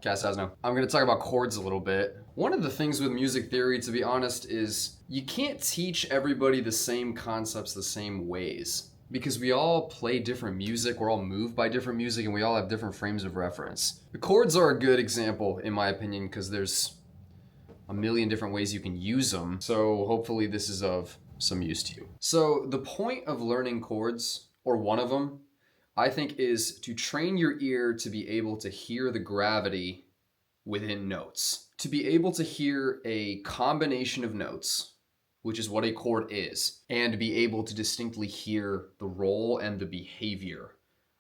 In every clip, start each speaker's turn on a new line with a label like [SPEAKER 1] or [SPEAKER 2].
[SPEAKER 1] Sezno. I'm going to talk about chords a little bit. One of the things with music theory, to be honest, is you can't teach everybody the same concepts the same ways. Because we all play different music, we're all moved by different music, and we all have different frames of reference. The chords are a good example, in my opinion, because there's a million different ways you can use them. So hopefully this is of some use to you. So the point of learning chords, or one of them, I think, is to train your ear to be able to hear the gravity within notes. To be able to hear a combination of notes, which is what a chord is, and be able to distinctly hear the role and the behavior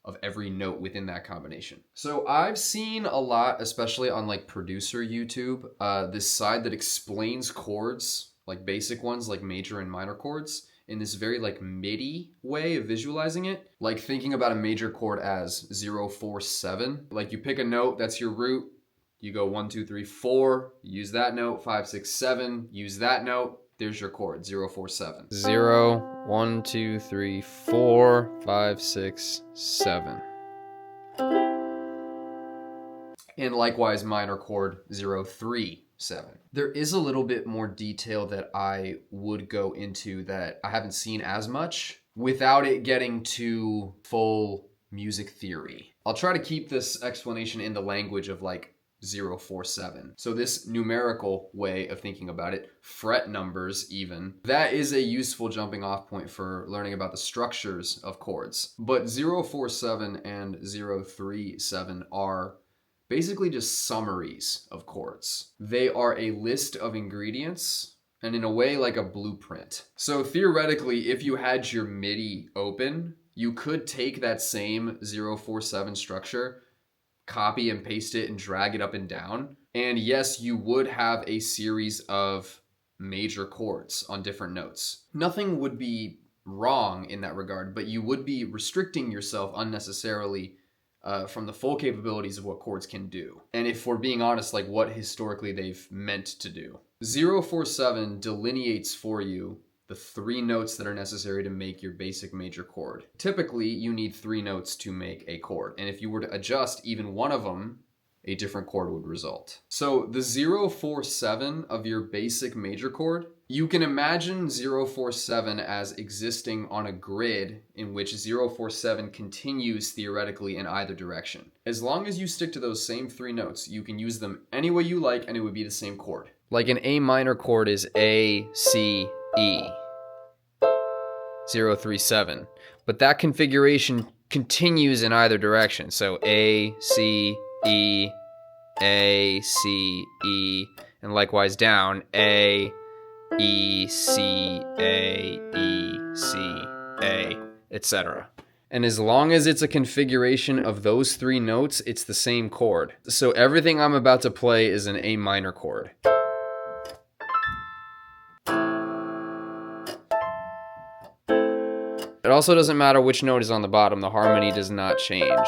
[SPEAKER 1] of every note within that combination. So I've seen a lot, especially on like producer YouTube, this side that explains chords, like basic ones like major and minor chords, in this very like MIDI way of visualizing it. Like thinking about a major chord as 0, 4, 7. Like you pick a note, that's your root. You go 1, 2, 3, 4, use that note, 5, 6, 7, use that note. There's your chord, 0, 4, 7.
[SPEAKER 2] 0, 1, 2, 3, 4, 5, 6, 7.
[SPEAKER 1] And likewise, minor chord 0, 3, 7. There is a little bit more detail that I would go into that I haven't seen as much without it getting to full music theory. I'll try to keep this explanation in the language of like 0, 4, 7. So this numerical way of thinking about it, fret numbers even, that is a useful jumping off point for learning about the structures of chords. But 0, 4, 7 and 0, 3, 7 are basically just summaries of chords. They are a list of ingredients and in a way like a blueprint. So theoretically, if you had your MIDI open, you could take that same 0, 4, 7 structure, copy and paste it and drag it up and down. And yes, you would have a series of major chords on different notes. Nothing would be wrong in that regard, but you would be restricting yourself unnecessarily from the full capabilities of what chords can do. And if we're being honest, like what historically they've meant to do. 0, 4, 7 delineates for you the 3 notes that are necessary to make your basic major chord. Typically, you need 3 notes to make a chord. And if you were to adjust even one of them, a different chord would result. So the 0, 4, 7 of your basic major chord, you can imagine 0, 4, 7 as existing on a grid in which 0, 4, 7 continues theoretically in either direction. As long as you stick to those same 3 notes, you can use them any way you like and it would be the same chord.
[SPEAKER 2] Like an A minor chord is A, C, E. 0, 3, 7. But that configuration continues in either direction. So A, C, E, A, C, E, and likewise down A, E, C, A, E, C, A, etc. And as long as it's a configuration of those 3 notes, it's the same chord. So everything I'm about to play is an A minor chord. It also doesn't matter which note is on the bottom, the harmony does not change.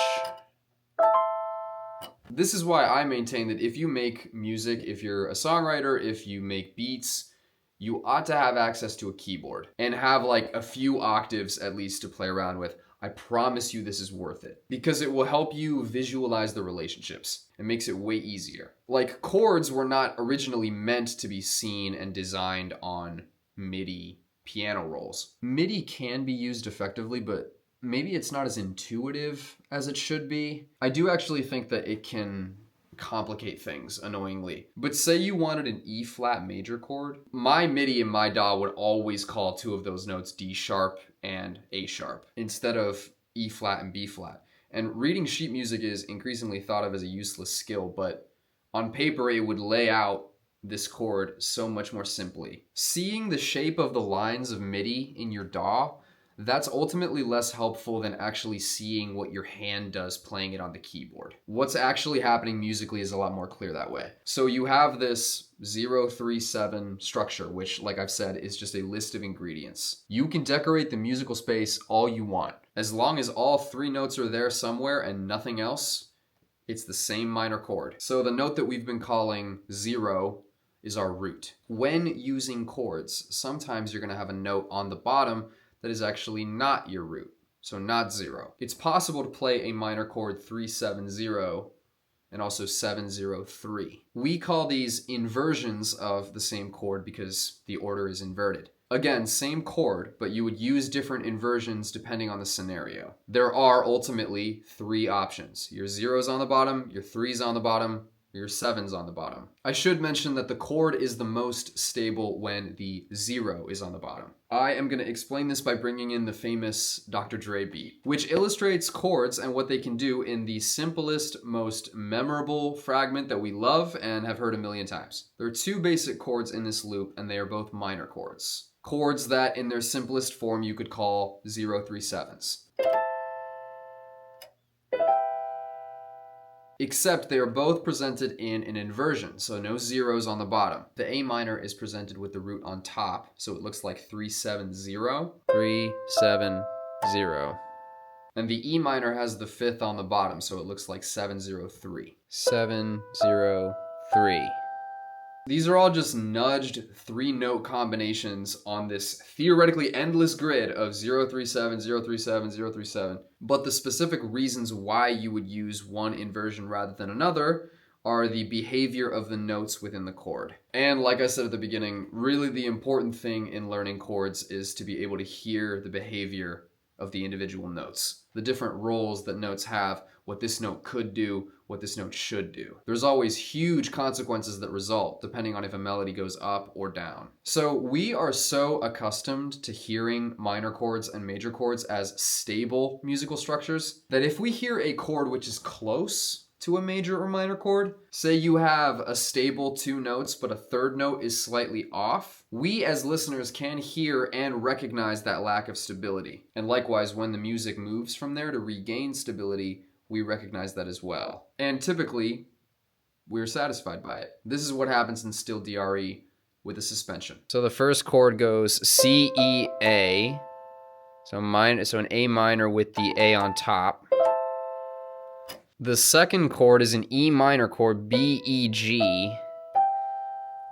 [SPEAKER 1] This is why I maintain that if you make music, if you're a songwriter, if you make beats, you ought to have access to a keyboard and have like a few octaves at least to play around with. I promise you this is worth it because it will help you visualize the relationships. It makes it way easier. Like chords were not originally meant to be seen and designed on MIDI piano rolls. MIDI can be used effectively, but maybe it's not as intuitive as it should be. I do actually think that it can complicate things annoyingly. But say you wanted an E flat major chord, my MIDI and my DAW would always call 2 of those notes D sharp and A sharp instead of E flat and B flat. And reading sheet music is increasingly thought of as a useless skill, but on paper it would lay out this chord so much more simply. Seeing the shape of the lines of MIDI in your DAW, that's ultimately less helpful than actually seeing what your hand does playing it on the keyboard. What's actually happening musically is a lot more clear that way. So you have this 0, 3, 7 structure, which, like I've said, is just a list of ingredients. You can decorate the musical space all you want. As long as all 3 notes are there somewhere and nothing else, it's the same minor chord. So the note that we've been calling 0 is our root. When using chords, sometimes you're going to have a note on the bottom that is actually not your root, so not 0. It's possible to play a minor chord 3, 7, 0 and also 703. We call these inversions of the same chord because the order is inverted. Again, same chord, but you would use different inversions depending on the scenario. There are ultimately 3 options. Your 0's on the bottom, your 3's on the bottom, your 7's on the bottom. I should mention that the chord is the most stable when the 0 is on the bottom. I am going to explain this by bringing in the famous Dr. Dre beat, which illustrates chords and what they can do in the simplest, most memorable fragment that we love and have heard a million times. There are 2 basic chords in this loop, and they are both minor chords. Chords that in their simplest form you could call 0-3-7s. Except they are both presented in an inversion, so no 0's on the bottom. The A minor is presented with the root on top, so it looks like 3-7-0.
[SPEAKER 2] 3-7-0.
[SPEAKER 1] And the E minor has the 5th on the bottom, so it looks like 7-0-3.
[SPEAKER 2] 7-0-3.
[SPEAKER 1] These are all just nudged 3-note combinations on this theoretically endless grid of 0-3-7, 0-3-7, 0-3-7. But the specific reasons why you would use one inversion rather than another are the behavior of the notes within the chord. And like I said at the beginning, really the important thing in learning chords is to be able to hear the behavior of the individual notes, the different roles that notes have, what this note could do, what this note should do. There's always huge consequences that result depending on if a melody goes up or down. So we are so accustomed to hearing minor chords and major chords as stable musical structures that if we hear a chord which is close to a major or minor chord, say you have a stable 2 notes but a 3rd note is slightly off, we as listeners can hear and recognize that lack of stability. And likewise, when the music moves from there to regain stability, we recognize that as well. And typically, we're satisfied by it. This is what happens in still DRE with a suspension.
[SPEAKER 2] So the first chord goes C, E, A. So an A minor with the A on top. The second chord is an E minor chord, B, E, G,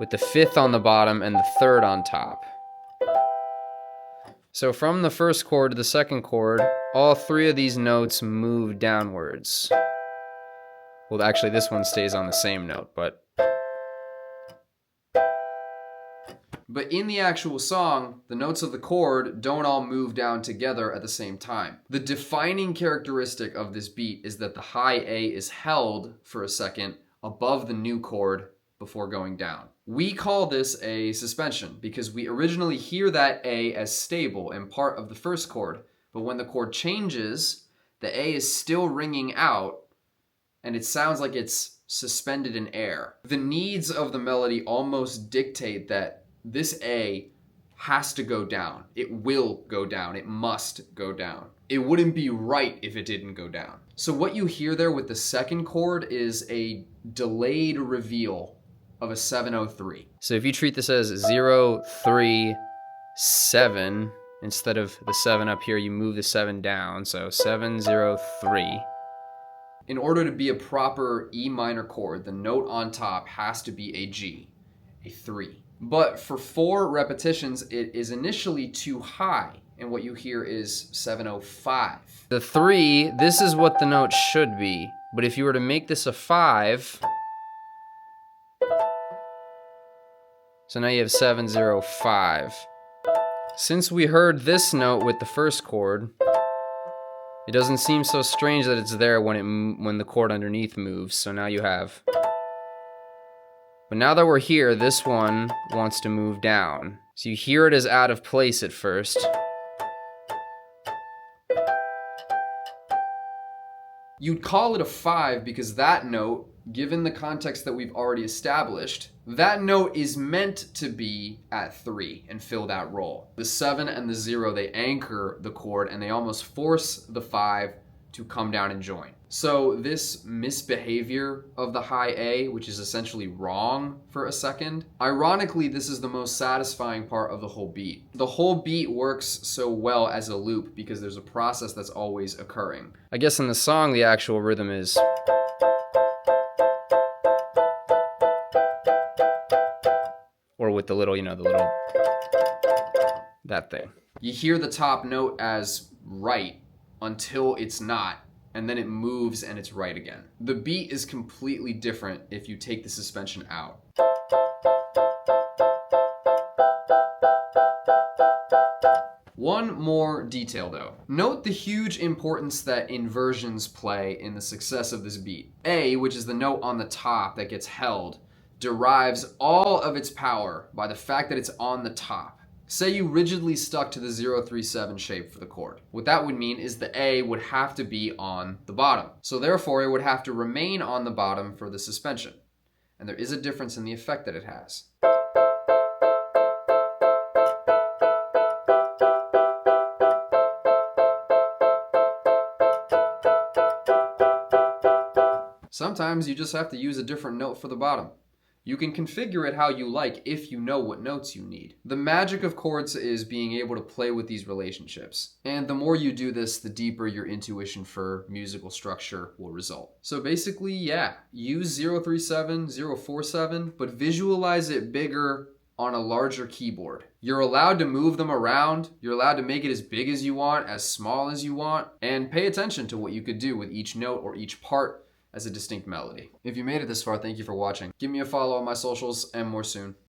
[SPEAKER 2] with the 5th on the bottom and the 3rd on top. So from the first chord to the second chord, all 3 of these notes move downwards. Well, actually, this one stays on the same note, but
[SPEAKER 1] in the actual song, the notes of the chord don't all move down together at the same time. The defining characteristic of this beat is that the high A is held for a second above the new chord before going down. We call this a suspension because we originally hear that A as stable and part of the first chord, but when the chord changes, the A is still ringing out and it sounds like it's suspended in air. The needs of the melody almost dictate that this A has to go down. It will go down. It must go down. It wouldn't be right if it didn't go down. So what you hear there with the second chord is a delayed reveal of a 703.
[SPEAKER 2] So if you treat this as 0, 3, 7, instead of the 7 up here, you move the 7 down. So 7, 0, 3.
[SPEAKER 1] In order to be a proper E minor chord, the note on top has to be a G, a 3. But for 4 repetitions, it is initially too high, and what you hear is 705.
[SPEAKER 2] The 3, this is what the note should be, but if you were to make this a 5, so now you have 705. Since we heard this note with the first chord, it doesn't seem so strange that it's there when the chord underneath moves, so now you have... But now that we're here, this one wants to move down. So you hear it as out of place at first.
[SPEAKER 1] You'd call it a 5 because that note, given the context that we've already established, that note is meant to be at 3 and fill that role. The 7 and the 0, they anchor the chord and they almost force the 5 to come down and join. So this misbehavior of the high A, which is essentially wrong for a second, ironically, this is the most satisfying part of the whole beat. The whole beat works so well as a loop because there's a process that's always occurring.
[SPEAKER 2] I guess in the song, the actual rhythm is... Or with the little, that thing.
[SPEAKER 1] You hear the top note as right until it's not, and then it moves and it's right again. The beat is completely different if you take the suspension out. One more detail though. Note the huge importance that inversions play in the success of this beat. A, which is the note on the top that gets held, derives all of its power by the fact that it's on the top. Say you rigidly stuck to the 0-3-7 shape for the chord. What that would mean is the A would have to be on the bottom. So therefore it would have to remain on the bottom for the suspension. And there is a difference in the effect that it has. Sometimes you just have to use a different note for the bottom. You can configure it how you like if you know what notes you need. The magic of chords is being able to play with these relationships. And the more you do this, the deeper your intuition for musical structure will result. So basically, yeah, use 0-3-7, 0-4-7, but visualize it bigger on a larger keyboard. You're allowed to move them around. You're allowed to make it as big as you want, as small as you want, and pay attention to what you could do with each note or each part as a distinct melody. If you made it this far, thank you for watching. Give me a follow on my socials, and more soon.